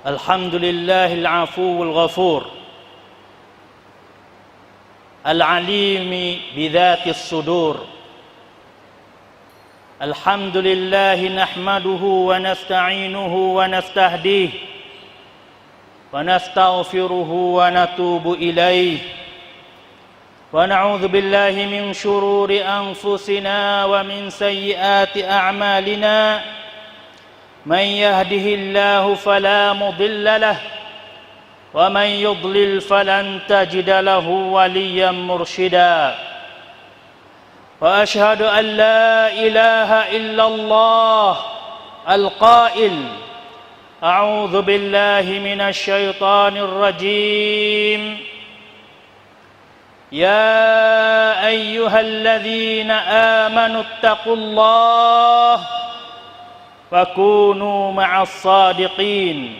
Alhamdulillahil afuwul ghafur al-alimi bidhatis sudur. Alhamdulillahi nahmaduhu wa nasta'inuhu wa nastahdihi wa nastaghfiruhu wa natubu ilaih wa na'udzu billahi min shururi anfusina wa min sayyiati a'malina. Man yahdihillahu fala mudilla lahu wa man yudlil falan tajida lahu waliyyan mursyida. Wa ashhadu an la ilaha illallah al-qail a'udzu billahi minasy syaithanir rajim. Ya ayyuhalladzina amanu taqullaha wa kunu ma'as sadiqin.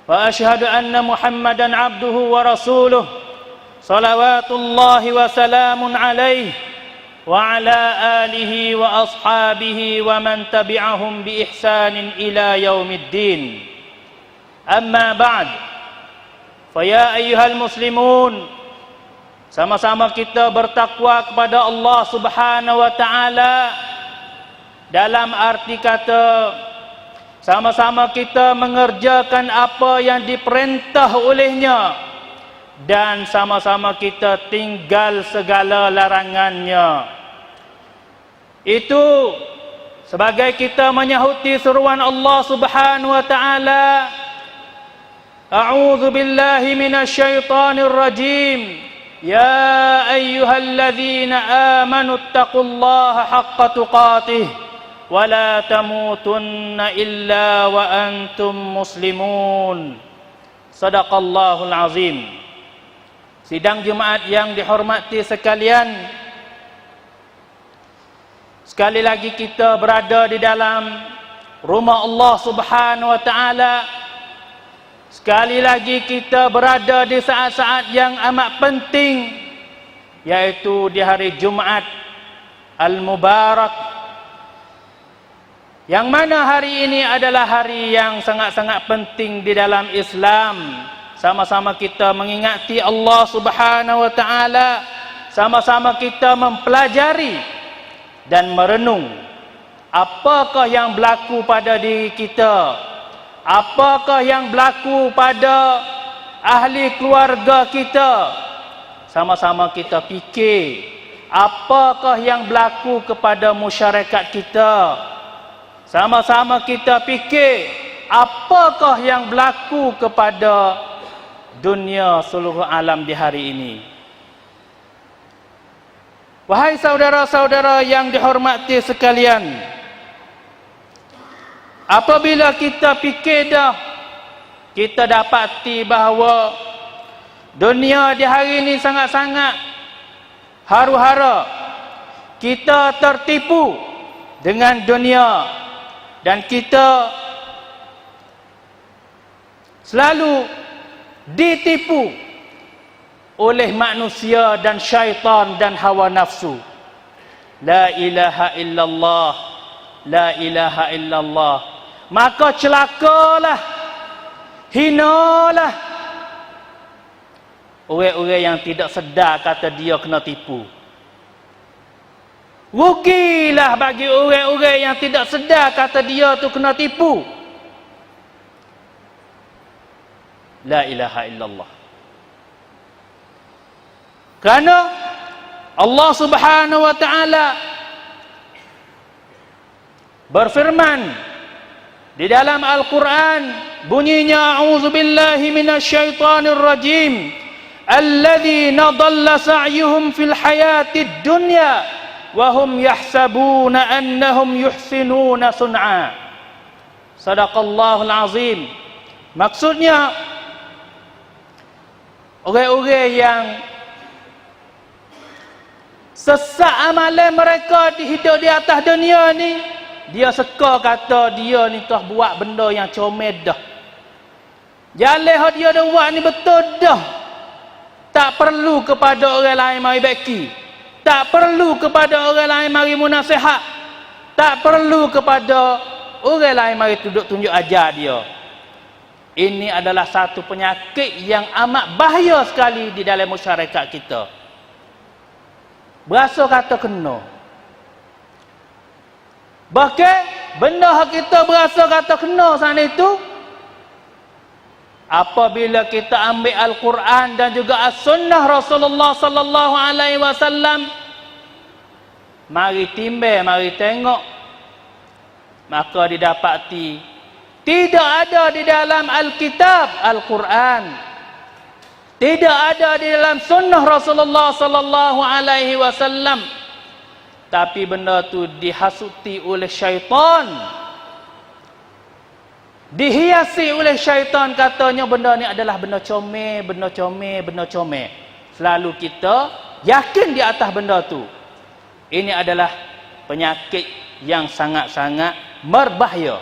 Wa ashhadu anna Muhammadan abduhu wa rasuluh salawatullahi wa salamun alaihi wa ala alihi wa ashabihi wa man tabi'ahum bi ihsanin ila yaumiddin. Amma ba'd. Fa ya ayyuhal muslimun, sama-sama kita bertakwa kepada Allah Subhanahu wa taala. Dalam arti kata, sama-sama kita mengerjakan apa yang diperintah olehnya dan sama-sama kita tinggal segala larangannya. Itu sebagai kita menyahuti seruan Allah Subhanahu wa taala, A'udzu billahi minasy syaithanir rajim. Ya ayyuhalladzina amanu taqullaha haqqa tuqatih wa la tamutunna illa wa antum muslimun. Sadaqallahul azim. Sidang Jumaat yang dihormati sekalian, sekali lagi kita berada di dalam rumah Allah Subhanahu wa taala. Sekali lagi kita berada di saat-saat yang amat penting, yaitu di hari Jumaat Al-Mubarak, yang mana hari ini adalah hari yang sangat-sangat penting di dalam Islam. Sama-sama kita mengingati Allah Subhanahu wa taala, sama-sama kita mempelajari dan merenung apakah yang berlaku pada diri kita, apakah yang berlaku pada ahli keluarga kita. Sama-sama kita fikir apakah yang berlaku kepada masyarakat kita. Sama-sama kita fikir apakah yang berlaku kepada dunia seluruh alam di hari ini. Wahai saudara-saudara yang dihormati sekalian, apabila kita fikir dah, kita dapati bahawa dunia di hari ini sangat-sangat haru-hara. Kita tertipu dengan dunia dan kita selalu ditipu oleh manusia dan syaitan dan hawa nafsu. La ilaha illallah, la ilaha illallah. Maka celakalah, hinalah orang-orang yang tidak sedar kata dia kena tipu. Rugilah bagi orang-orang yang tidak sedar kata dia tu kena tipu. La ilaha illallah. Kerana Allah Subhanahu wa taala berfirman di dalam Al-Quran, bunyinya a'udzubillahi minasyaitonir rajim, alladzina dhalla sa'yuhum fil hayatid dunya wa hum yahsabuna annahum yuhsinuna sun'a. Sadaqallahul azim. Maksudnya orang-orang yang sesat amalan mereka hidup di atas dunia ni, dia seka kata dia ni telah buat benda yang comel dah. Jalan yang dia dah buat ni betul dah. Tak perlu kepada orang lain mari baki. Tak perlu kepada orang lain mari munasihat. Tak perlu kepada orang lain mari duduk tunjuk ajar dia. Ini adalah satu penyakit yang amat bahaya sekali di dalam masyarakat kita. Berasa kata kena. Bahkan benda hak kita berasa kata kena sana itu, apabila kita ambil Al-Quran dan juga As-Sunnah Rasulullah sallallahu alaihi wasallam, mari timbang, mari tengok, maka didapati tidak ada di dalam Alkitab Al-Quran, tidak ada di dalam Sunnah Rasulullah sallallahu alaihi wasallam, tapi benda tu dihasuti oleh syaitan, dihiasi oleh syaitan. Katanya benda ni adalah benda comel, benda comel, benda comel. Selalu kita yakin di atas benda tu. Ini adalah penyakit yang sangat-sangat berbahaya.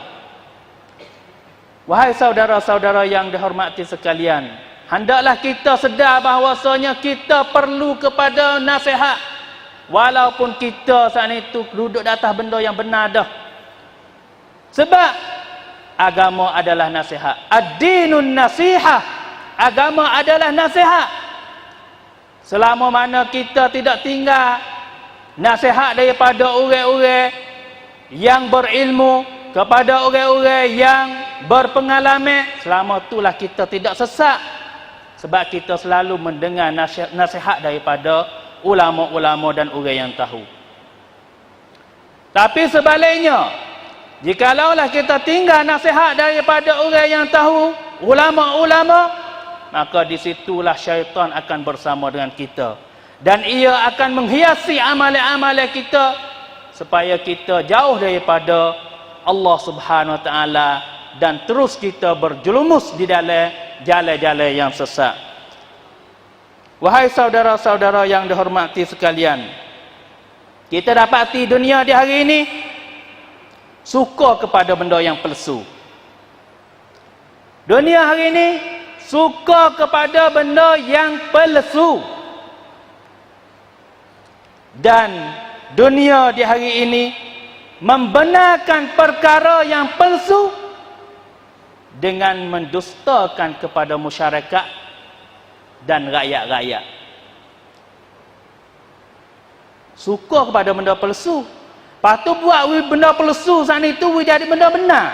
Wahai saudara-saudara yang dihormati sekalian, hendaklah kita sedar bahawasanya kita perlu kepada nasihat. Walaupun kita saat itu duduk di atas benda yang benar dah. Sebab agama adalah nasihat. Ad-dinun nasihah. Agama adalah nasihat. Selama mana kita tidak tinggal nasihat daripada orang-orang yang berilmu kepada orang-orang yang berpengalaman, selama itulah kita tidak sesat. Sebab kita selalu mendengar nasihat daripada ulama-ulama dan orang yang tahu. Tapi sebaliknya, jikalau kita tinggal nasihat daripada orang yang tahu, ulama-ulama, maka disitulah syaitan akan bersama dengan kita. Dan ia akan menghiasi amalan-amalan kita supaya kita jauh daripada Allah Subhanahu Wa Taala dan terus kita berjelumus di dalam jalan-jalan yang sesat. Wahai saudara-saudara yang dihormati sekalian, kita dapati dunia di hari ini suka kepada benda yang palsu. Dunia hari ini suka kepada benda yang palsu. Dan dunia di hari ini membenarkan perkara yang palsu dengan mendustakan kepada masyarakat dan rakyat-rakyat. Suka kepada benda palsu. Lepas tu buat benda palsu sana itu jadi benda benar.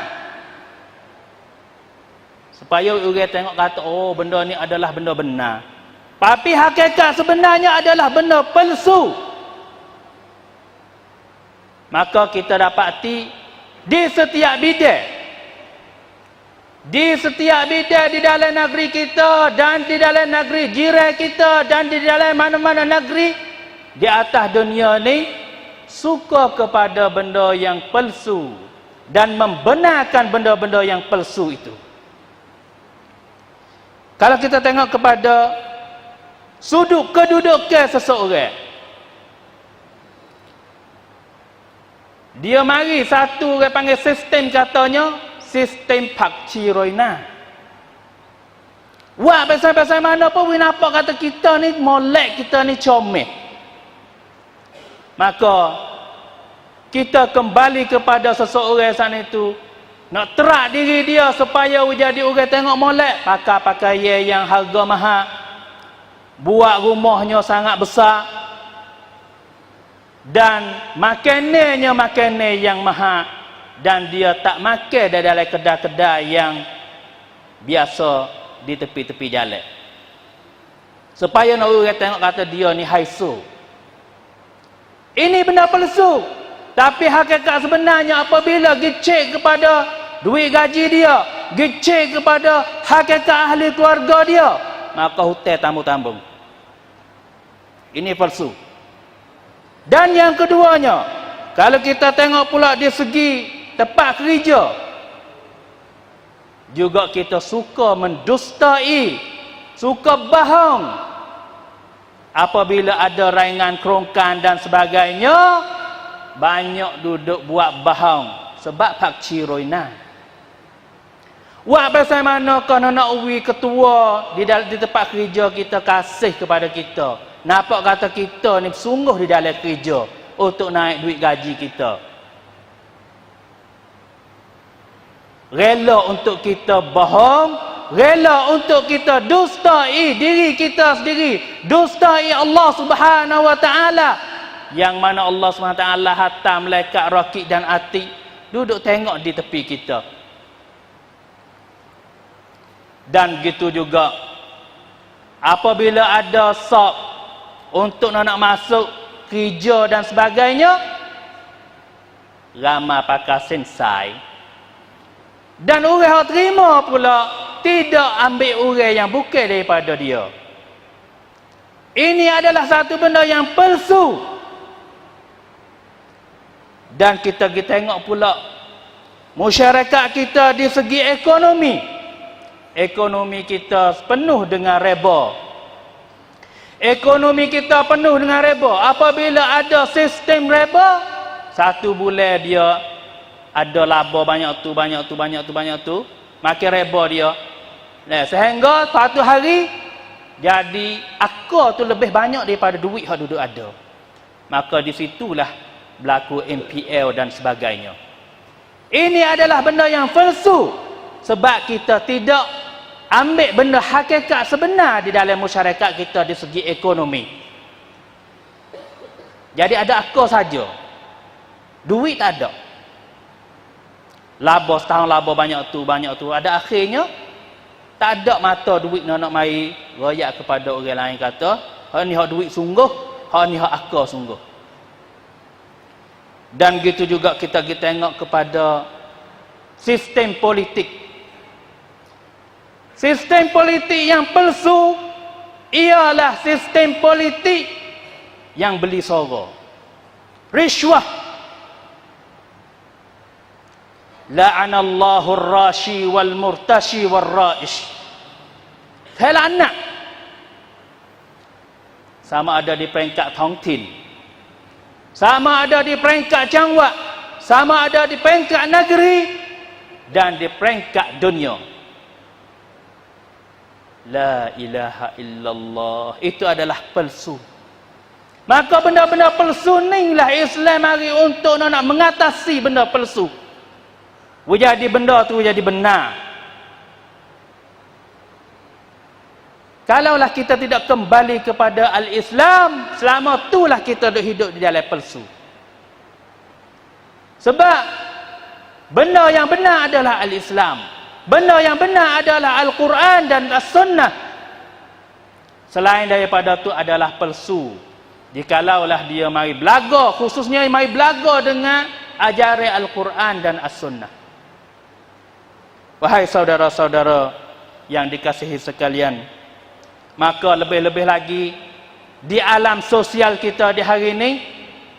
Supaya orang tengok kata, oh benda ni adalah benda benar. Tapi hakikat sebenarnya adalah benda palsu. Maka kita dapati di setiap bidang, di setiap bidang di dalam negeri kita dan di dalam negeri jiran kita dan di dalam mana-mana negeri di atas dunia ni, suka kepada benda yang palsu dan membenarkan benda-benda yang palsu itu. Kalau kita tengok kepada sudut kedudukan seseorang, dia mari satu orang panggil sistem, katanya sistem Pak Ciroina. Wah, pasal-pasal mana pun nampak kata kita ni molek, kita ni comel. Maka kita kembali kepada seseorang sana itu, nak terak diri dia supaya jadi orang tengok molek, pakai pakaian yang harga mahal, buat rumahnya sangat besar, dan makanannya makanan yang mahal, dan dia tak makan dalam kedai-kedai yang biasa di tepi-tepi jalan. Supaya nak orang tengok kata dia ni haisu. Ini benda palsu. Tapi hakikat sebenarnya apabila gecek kepada duit gaji dia, gecek kepada hakikat ahli keluarga dia, maka hutang tambung-tambung. Ini palsu. Dan yang keduanya, kalau kita tengok pula di segi tempat kerja, juga kita suka mendustai, suka bohong. Apabila ada rainan kerongkan dan sebagainya, banyak duduk buat bohong sebab Pak Ciroina. Wah, pasal mana kau nak uwi ketua di tempat kerja kita kasih kepada kita. Nampak kata kita ni sungguh di dalam kerja untuk naik duit gaji kita. rela untuk kita bohong, rela untuk kita dustai diri kita sendiri, dustai Allah Subhanahu wa taala, yang mana Allah Subhanahu wa taala hantar malaikat raqib dan atid duduk tengok di tepi kita. Dan gitu juga apabila ada sop untuk nak masuk kerja dan sebagainya, ramai pakai sensai, dan orang yang terima pula tidak ambil orang yang bukan daripada dia. Ini adalah satu benda yang palsu. Dan kita tengok pula masyarakat kita di segi ekonomi kita penuh dengan riba. Ekonomi kita penuh dengan riba. Apabila ada sistem riba, satu bulan dia ada laba banyak tu, makin riba dia. Nah, sehingga satu hari jadi akar tu lebih banyak daripada duit yang duduk ada. Maka di situlah berlaku MPL dan sebagainya. Ini adalah benda yang palsu, sebab kita tidak ambil benda hakikat sebenar di dalam masyarakat kita di segi ekonomi. Jadi ada akar saja, duit tak ada. Laba setahun laba banyak tu, ada akhirnya tak ada mata duit nak mai royak kepada orang lain, kata hak ni hak duit sungguh, hak ni hak akar sungguh. Dan gitu juga kita tengok kepada sistem politik. Sistem politik yang palsu ialah sistem politik yang beli suara, rishwah. La'anallahu ar-rashi wal murtashi wal ra'ish. Anak sama ada di peringkat tongtin, sama ada di peringkat jangwat, sama ada di peringkat negeri dan di peringkat dunia. La ilaha illallah. Itu adalah palsu. Maka benda-benda palsu ni lah Islam mari untuk nak mengatasi benda palsu. Jadi benda tu jadi benar. Kalaulah kita tidak kembali kepada al-Islam, selama itulah kita hidup di dalam palsu. Sebab benda yang benar adalah al-Islam. Benda yang benar adalah Al-Quran dan As-Sunnah. Selain daripada itu adalah palsu. Jikalaulah dia mari belaga, khususnya mari belaga dengan ajaran Al-Quran dan As-Sunnah. Wahai saudara-saudara yang dikasihi sekalian, maka lebih-lebih lagi di alam sosial kita di hari ini,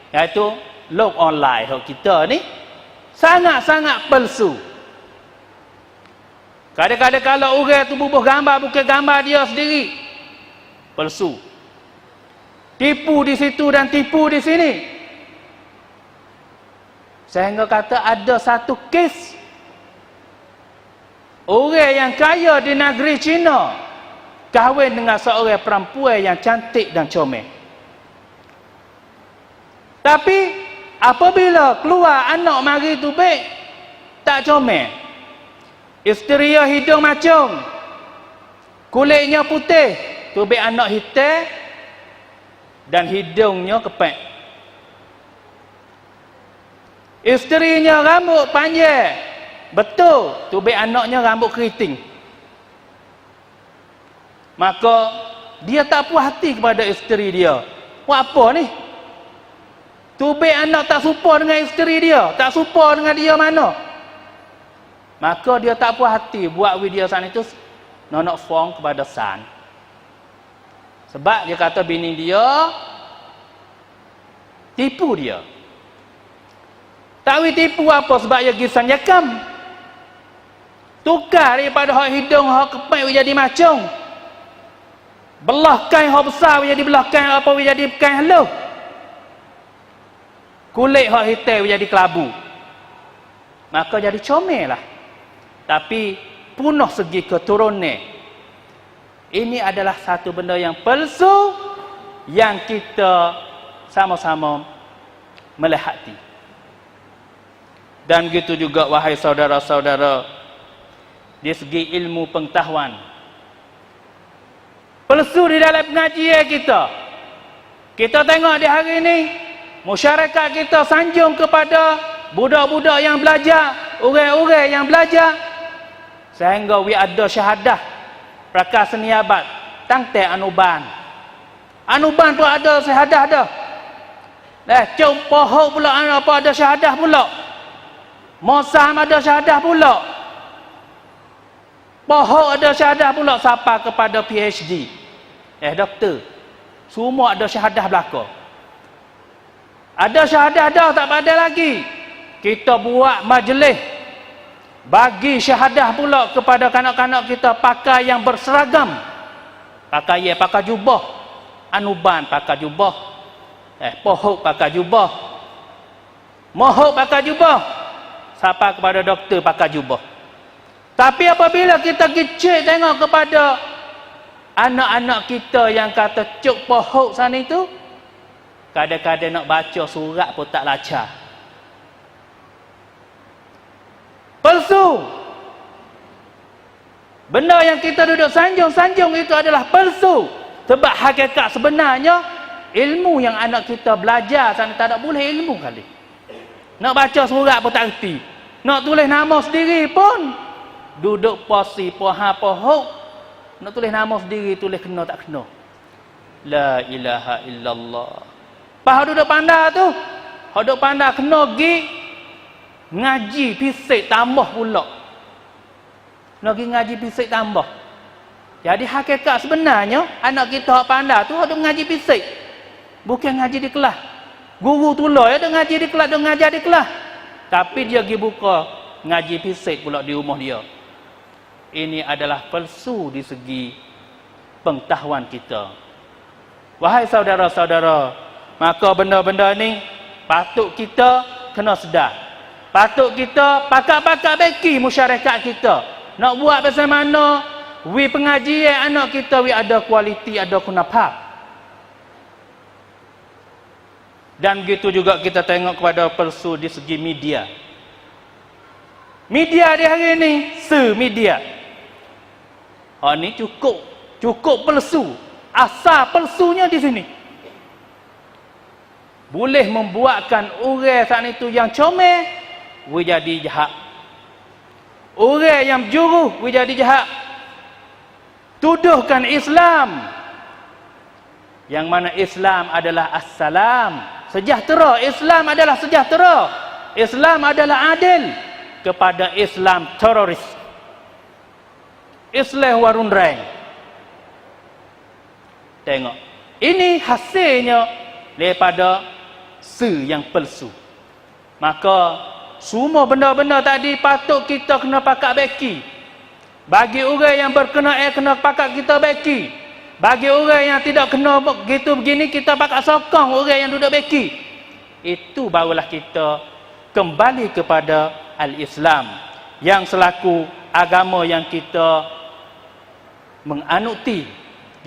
iaitu log online kita ni sangat-sangat palsu. Kadang-kadang kalau orang tu bubuh gambar bukan gambar dia sendiri, palsu. Tipu di situ dan tipu di sini. Sehingga kata ada satu kes orang yang kaya di negeri China kahwin dengan seorang perempuan yang cantik dan comel. Tapi apabila keluar anak mari tu baik, tak comel. Isteri dia hidung macam, kulitnya putih, tubik anak hitam dan hidungnya kepek. Isterinya rambut panjang, betul, tubik anaknya rambut keriting. Maka dia tak puas hati kepada isteri dia. Buat apa ni? Tubik anak tak serupa dengan isteri dia, tak serupa dengan dia mana? Maka dia tak puas hati buat video san itu nak phone kepada san. Sebab dia kata bini dia tipu dia. Tak boleh tipu apa? Sebab dia pergi san jakam. Tukar daripada hak hidung hak kepek jadi macam. Belah kain hak besar jadi belah kain apa jadi kain halus. Kulit hak hitam jadi kelabu. Maka jadi comel lah. Tapi punah segi keturunan. Ini adalah satu benda yang palsu yang kita sama-sama melihati. Dan gitu juga wahai saudara-saudara dari segi ilmu pengetahuan. Palsu di dalam pengajian kita. Kita tengok di hari ini, masyarakat kita sanjung kepada budak-budak yang belajar, orang-orang yang belajar, sehingga ada syahadah prakas niabat tangte anuban. Anuban pun ada syahadah dah. Cum pohok pula apa ada syahadah pula. Mosam ada syahadah pula. Pohok ada syahadah pula sampai kepada PhD. Doktor. Semua ada syahadah belaka. Ada syahadah dah tak ada lagi. Kita buat majlis bagi syahadah pula kepada kanak-kanak kita pakai yang berseragam. Pakai jubah. Anuban pakai jubah. Pohok pakai jubah. Mohok pakai jubah. Sampai kepada doktor pakai jubah. Tapi apabila kita kecil tengok kepada anak-anak kita yang kata cuk pohok sana itu, kadang-kadang nak baca surat pun tak lancar. Palsu. Benda yang kita duduk sanjung-sanjung itu adalah palsu. Sebab hakikat sebenarnya ilmu yang anak kita belajar sana tak ada boleh ilmu kali. Nak baca surat pun tak erti. Nak tulis nama sendiri pun duduk posi pohok. Nak tulis nama sendiri tulis kena tak kena. La ilaha illallah. Pas duduk pandai tu, duduk pandai kena pergi ngaji fisik tambah pula. Nak pergi ngaji fisik tambah. Jadi hakikat sebenarnya anak kita hak pandai tu duduk ngaji fisik. Bukan ngaji di kelas. Guru tulah ya duduk ngaji di kelas, duduk ngajar di kelas. Tapi dia pergi buka ngaji fisik pula di rumah dia. Ini adalah palsu di segi pengetahuan kita. Wahai saudara-saudara, maka benda-benda ni patut kita kena sedar. Patut kita pakak-pakak beki masyarakat kita. Nak buat macam mana wi pengajian anak kita wi ada kualiti, ada kunafah. Dan begitu juga kita tengok kepada palsu di segi media. Media di hari ini, media. Ni cukup palsu. Asal palsunya di sini. Boleh membuatkan orang saat itu yang comel, we jadi jahat. Orang yang juru, we jadi jahat. Tuduhkan Islam. Yang mana Islam adalah assalam. Sejahtera. Islam adalah sejahtera. Islam adalah adil. Kepada Islam teroris. Islam warun reng. Tengok. Ini hasilnya daripada yang palsu. Maka semua benda-benda tadi patut kita kena pakak beki. Bagi orang yang berkenaan kena pakak kita beki. Bagi orang yang tidak kena begitu begini kita pakak sokong orang yang duduk beki. Itu barulah kita kembali kepada al-Islam yang selaku agama yang kita menganuti,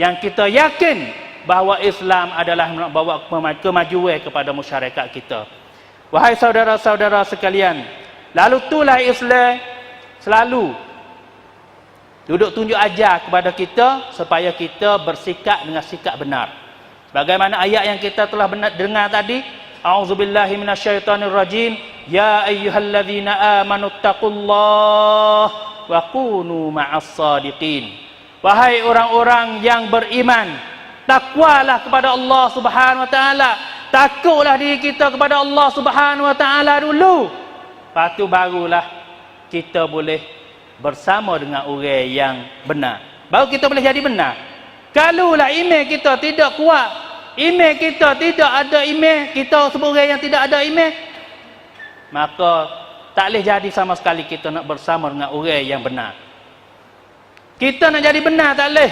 yang kita yakin bahawa Islam adalah membawa kemajuan kepada masyarakat kita. Wahai saudara-saudara sekalian, lalu itulah Islam selalu duduk tunjuk ajar kepada kita supaya kita bersikap dengan sikap benar. Bagaimana ayat yang kita telah dengar tadi, a'udzubillahi minasyaitonirrajim, ya ayyuhalladzina amanu taqullaha wa kunu ma'as shadiqin. Wahai orang-orang yang beriman, takwalah kepada Allah Subhanahu wa taala. Takutlah diri kita kepada Allah Subhanahu wa taala dulu. Lepas tu barulah kita boleh bersama dengan orang yang benar. Baru kita boleh jadi benar. Kalaulah iman kita tidak kuat, iman kita tidak ada iman, kita sebagai orang yang tidak ada iman, maka tak boleh jadi sama sekali kita nak bersama dengan orang yang benar. Kita nak jadi benar tak boleh.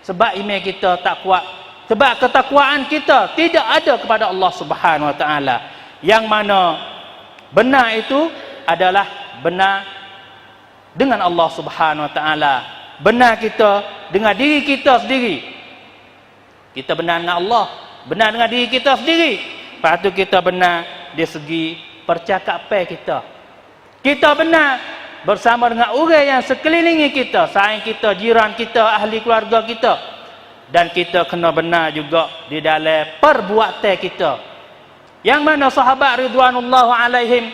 Sebab iman kita tak kuat. Sebab ketakwaan kita tidak ada kepada Allah Subhanahu wa taala. Yang mana benar itu adalah benar dengan Allah Subhanahu wa taala. Benar kita dengan diri kita sendiri. Kita benar dengan Allah, benar dengan diri kita sendiri. Lepas tu kita benar dari segi percakapan kita. Kita benar bersama dengan orang yang sekelilingi kita, saing kita, jiran kita, ahli keluarga kita. Dan kita kena benar juga di dalam perbuatan kita. Yang mana sahabat ridwanullah alaihim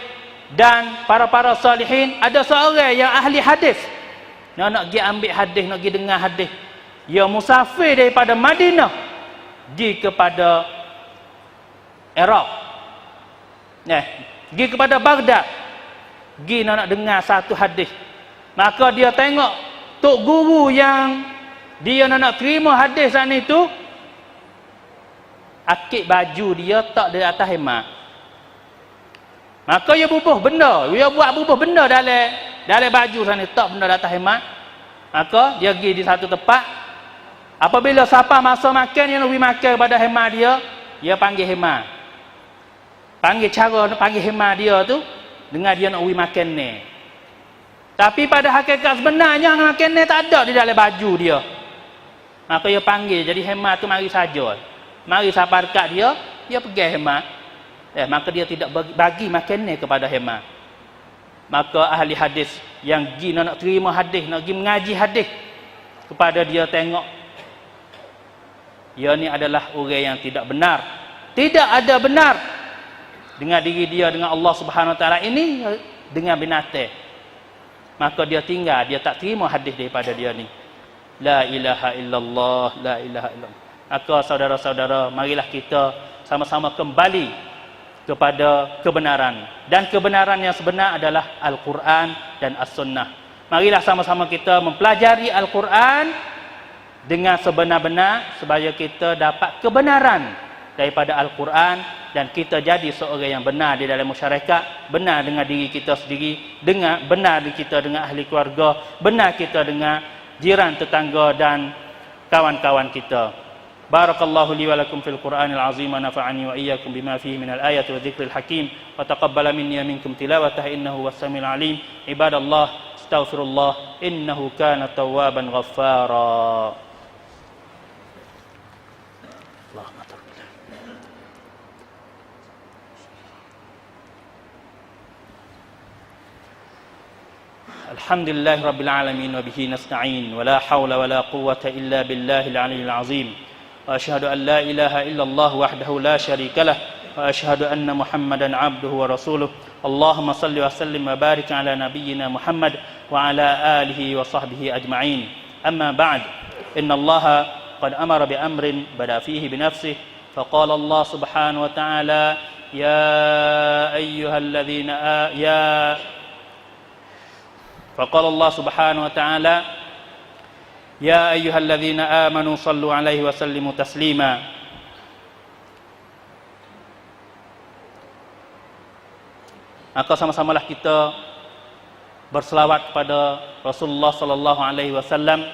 dan para salihin, ada seorang yang ahli hadis. Nak pergi ambil hadis, nak pergi dengar hadis. Dia musafir daripada Madinah pergi kepada Iraq. Pergi kepada Baghdad. Pergi nak dengar satu hadis. Maka dia tengok tok guru yang dia nak terima hadis sana itu, akik baju dia tak di atas hemah. Maka dia bubuh benda, dia buat bubuh benda dalam baju sana, tak benda di atas hemah. Maka dia pergi di satu tempat. Apabila siapa masa makan, dia lebih makan pada hemah dia panggil hemah. Panggil hemah dia tu dengan dia nak makan ni. Tapi pada hakikat sebenarnya makan ni tak ada di dalam baju dia. Maka dia panggil, jadi hemah tu mari saja. Mari siapa dekat dia pergi hemah. Maka dia tidak bagi makan ni kepada hemah. Maka ahli hadis yang pergi nak terima hadis, nak pergi mengaji hadis, kepada dia tengok, dia ni adalah orang yang tidak benar. Tidak ada benar dengan diri dia, dengan Allah Subhanahu Wa Taala ini, dengan binatang. Maka dia tinggal, dia tak terima hadis daripada dia ni. La ilaha illallah, la ilaha illallah. Maka saudara-saudara, marilah kita sama-sama kembali kepada kebenaran. Dan kebenaran yang sebenar adalah Al-Quran dan As-Sunnah. Marilah sama-sama kita mempelajari Al-Quran dengan sebenar-benar, supaya kita dapat kebenaran daripada Al-Quran, dan kita jadi seorang yang benar di dalam masyarakat, benar dengan diri kita sendiri, benar kita dengan ahli keluarga, benar kita dengan jiran, tetangga dan kawan-kawan kita. Barakallahu li wa lakum fil Qur'anil azim, wa nafa'ani wa iyyakum bima fihi minal ayati wa dzikril hakim, wa taqabbala minni wa minkum tilawatahu innahu was-sami'ul alim. Ibadallah, astaghfirullah, innahu kana tawwaban ghaffara. Alhamdulillah Rabbil Alamin, wa bihi nasta'in, wa la hawla wa la quwwata illa billahil aliyyil azim. Wa ashhadu an la ilaha illallah wahdahu la syarika lah, wa ashhadu anna Muhammadan abduhu wa rasuluh. Allahumma salli wa sallim wa barik ala nabiyyina Muhammad wa ala alihi wa sahbihi ajma'in. Amma ba'd, inna Allah qad amara bi amrin bada fihi bi nafsihi, faqala Allah subhanahu wa ta'ala, ya ayyuhalladzina فقال الله سبحانه وتعالى يا أيها الذين آمنوا صلوا عليه وسلموا تسليما. Maka sama-samalah kita berselawat kepada Rasulullah sallallahu alaihi wasallam.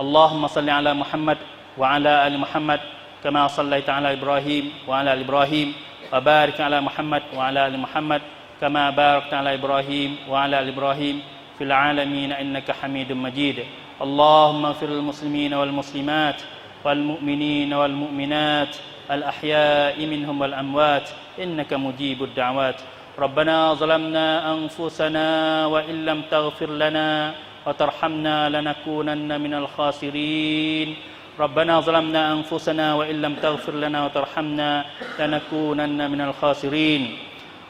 Allahumma salli ala Muhammad wa ala ali Muhammad kama sallaita ala Ibrahim wa ala ali Ibrahim, wa barik ala Muhammad wa ala ali Muhammad kama barakta ala Ibrahim wa ala ali Ibrahim fil alamin innaka Hamidum Majid. Allahumma ighfir lil muslimina wal muslimat wal mu'minina wal mu'minat al ahya'i minhum wal amwat innaka mujibud da'wat. Rabbana zalamna anfusana wa illam taghfir lana wa tarhamna lanakunanna minal khasirin. Rabbana zalamna anfusana wa illam taghfir lana wa tarhamna lanakunanna minal khasirin.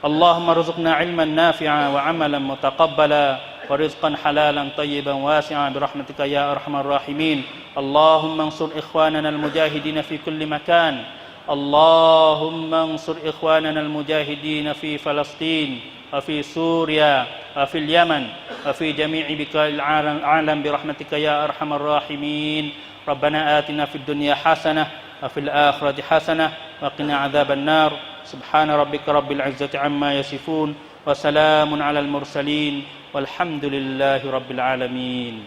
Allahumma rzuqna ilman nafi'a wa amalan mutaqabbala wa rizqan halalan tayyiban wasi'an birahmatika ya arhamar rahimin. Allahumma ansur ikhwanana al-mujahidin fi kulli makan. Allahumma ansur ikhwanana al-mujahidin fi Palestin wa fi Suria wa fi Yaman wa fi jami'i biqa'il alam birahmatika ya arhamar rahimin. Rabbana atina fid dunya hasanah wa fil akhirati hasanah wa qina adzaban nar. Subhana rabbika rabbil izzati amma yasifun, wa salamun alal mursalin, walhamdulillahi rabbil alamin.